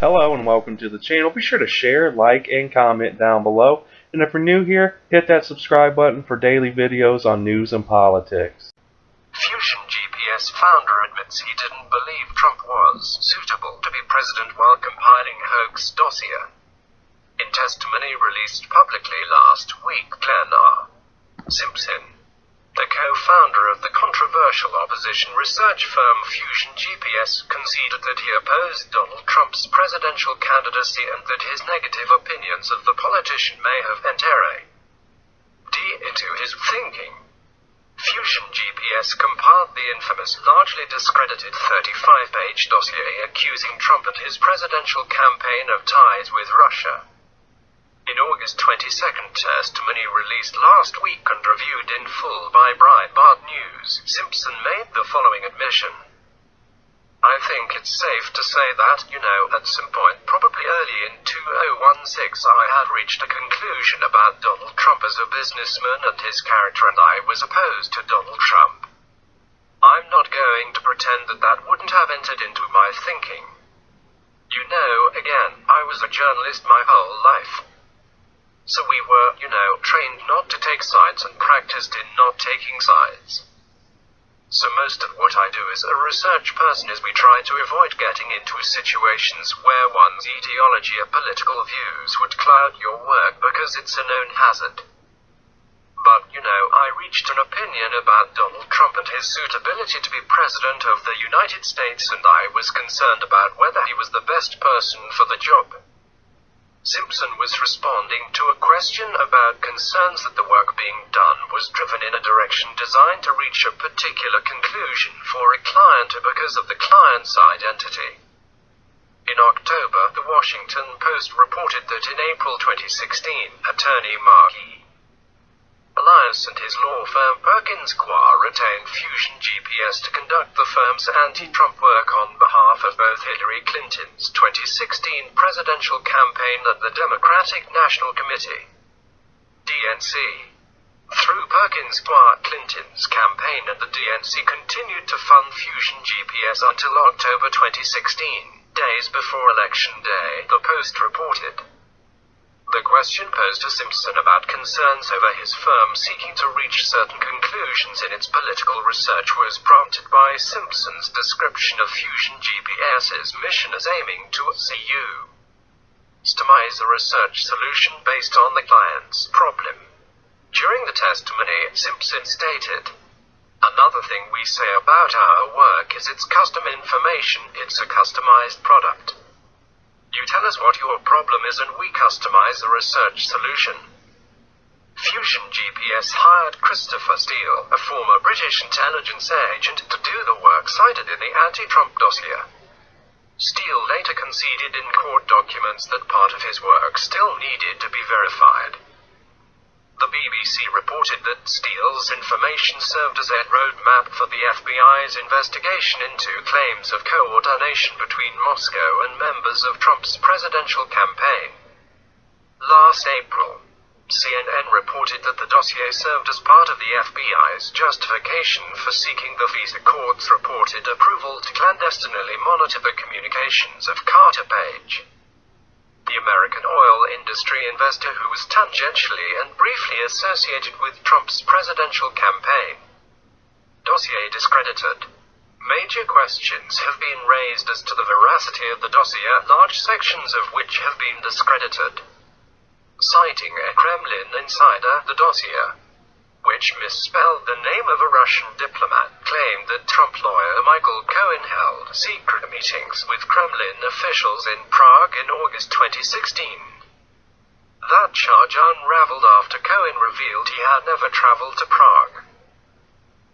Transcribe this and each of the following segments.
Hello and welcome to the channel. Be sure to share, like, and comment down below. And if you're new here, hit that subscribe button for daily videos on news and politics. Fusion GPS founder admits he didn't believe Trump was suitable to be president while compiling Hoax Dossier. In testimony released publicly last week, Glenn R. Simpson, the co-founder of the controversial opposition research firm Fusion GPS, conceded that he opposed Donald Trump's presidential candidacy and that his negative opinions of the politician may have entered into his thinking. Fusion GPS compiled the infamous, largely discredited 35-page dossier accusing Trump and his presidential campaign of ties with Russia. In August 22nd, testimony released last week and reviewed in full by Breitbart News, Simpson made the following admission. I think it's safe to say that, at some point, probably early in 2016, I had reached a conclusion about Donald Trump as a businessman and his character, and I was opposed to Donald Trump. I'm not going to pretend that that wouldn't have entered into my thinking. Again, I was a journalist my whole life. So we were, trained not to take sides and practiced in not taking sides. So most of what I do as a research person is we try to avoid getting into situations where one's ideology or political views would cloud your work because it's a known hazard. But, I reached an opinion about Donald Trump and his suitability to be president of the United States, and I was concerned about whether he was the best person for the job. Simpson was responding to a question about concerns that the work being done was driven in a direction designed to reach a particular conclusion for a client because of the client's identity. In October, the Washington Post reported that in April 2016, attorney Mark E. Elias and his law firm Perkins Coie retained Fusion GPS to conduct the firm's anti-Trump work on behalf of both Hillary Clinton's 2016 presidential campaign and the Democratic National Committee, DNC. Through Perkins Coie, Clinton's campaign and the DNC continued to fund Fusion GPS until October 2016, days before Election Day, the Post reported. The question posed to Simpson about concerns over his firm seeking to reach certain conclusions in its political research was prompted by Simpson's description of Fusion GPS's mission as aiming to customize a research solution based on the client's problem. During the testimony, Simpson stated, "Another thing we say about our work is it's custom information, it's a customized product. You tell us what your problem is and we customize a research solution." Fusion GPS hired Christopher Steele, a former British intelligence agent, to do the work cited in the anti-Trump dossier. Steele later conceded in court documents that part of his work still needed to be verified. The BBC reported that Steele's information served as a roadmap for the FBI's investigation into claims of coordination between Moscow and members of Trump's presidential campaign. Last April, CNN reported that the dossier served as part of the FBI's justification for seeking the visa court's reported approval to clandestinely monitor the communications of Carter Page, the American oil industry investor who was tangentially and briefly associated with Trump's presidential campaign. Dossier discredited. Major questions have been raised as to the veracity of the dossier, large sections of which have been discredited. Citing a Kremlin insider, the dossier, which misspelled the name of a Russian diplomat, claimed that Trump lawyer Michael Cohen held secret meetings with Kremlin officials in Prague in August 2016. That charge unraveled after Cohen revealed he had never traveled to Prague,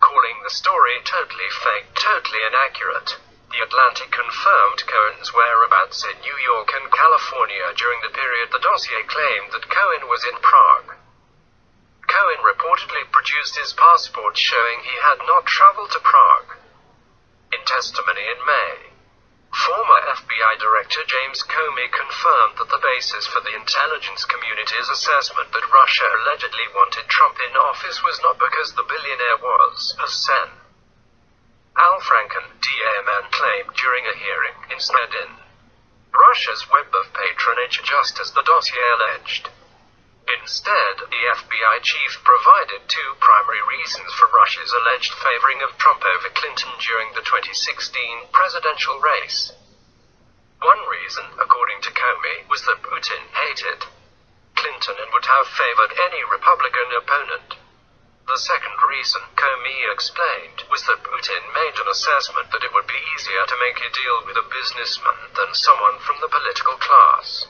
calling the story totally fake, totally inaccurate. The Atlantic confirmed Cohen's whereabouts in New York and California during the period the dossier claimed that Cohen was in Prague. Cohen reportedly produced his passport showing he had not traveled to Prague. In testimony in May, former FBI Director James Comey confirmed that the basis for the intelligence community's assessment that Russia allegedly wanted Trump in office was not because the billionaire was a sen. Al Franken, DAMN, claimed during a hearing, instead in Russia's web of patronage, just as the dossier alleged. Instead, the FBI chief provided two primary reasons for Russia's alleged favoring of Trump over Clinton during the 2016 presidential race. One reason, according to Comey, was that Putin hated Clinton and would have favored any Republican opponent. The second reason, Comey explained, was that Putin made an assessment that it would be easier to make a deal with a businessman than someone from the political class.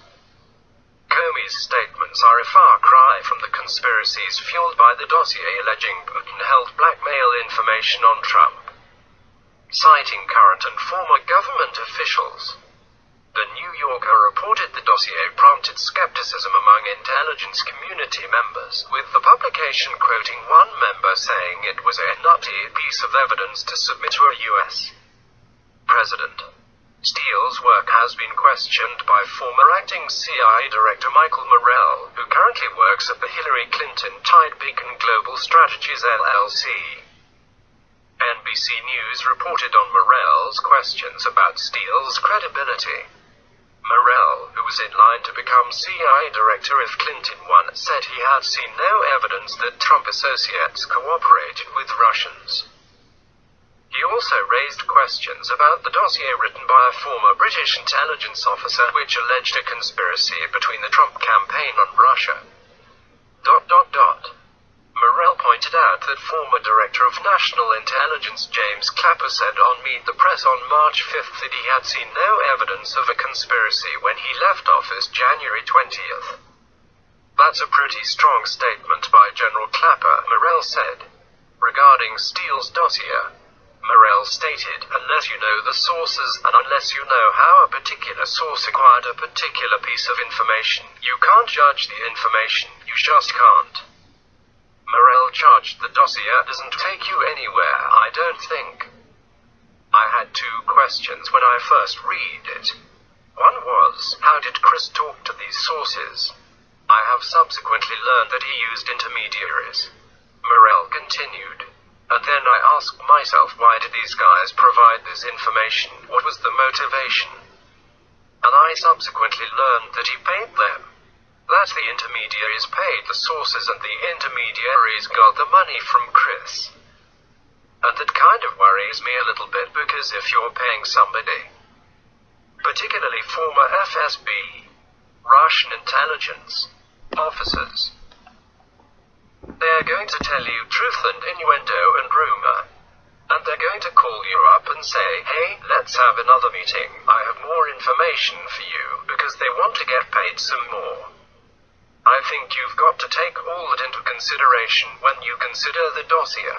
Comey's statements are a far cry from the conspiracies fueled by the dossier alleging Putin held blackmail information on Trump. Citing current and former government officials, The New Yorker reported the dossier prompted skepticism among intelligence community members, with the publication quoting one member saying it was a nutty piece of evidence to submit to a U.S. president. Steele's work has been questioned by former acting CIA Director Michael Morrell, who currently works at the Hillary Clinton-tied Beacon Global Strategies LLC. NBC News reported on Morrell's questions about Steele's credibility. Morrell, who was in line to become CIA Director if Clinton won, said he had seen no evidence that Trump associates cooperated with Russians. He also raised questions about the dossier written by a former British intelligence officer which alleged a conspiracy between the Trump campaign and Russia. Morrell pointed out that former Director of National Intelligence James Clapper said on Meet the Press on March 5th that he had seen no evidence of a conspiracy when he left office January 20th. "That's a pretty strong statement by General Clapper," Morrell said. Regarding Steele's dossier, Morrell stated, "Unless you know the sources, and unless you know how a particular source acquired a particular piece of information, you can't judge the information, you just can't." Morrell charged the dossier doesn't take you anywhere, I don't think. "I had two questions when I first read it. One was, how did Chris talk to these sources? I have subsequently learned that he used intermediaries." Morrell continued. "And then I asked myself, why did these guys provide this information? What was the motivation? And I subsequently learned that he paid them. That the intermediaries paid the sources and the intermediaries got the money from Chris. And that kind of worries me a little bit, because if you're paying somebody, particularly former FSB, Russian intelligence officers, they are going to tell you truth and innuendo and rumor. And they're going to call you up and say, hey, let's have another meeting. I have more information for you, because they want to get paid some more. I think you've got to take all that into consideration when you consider the dossier.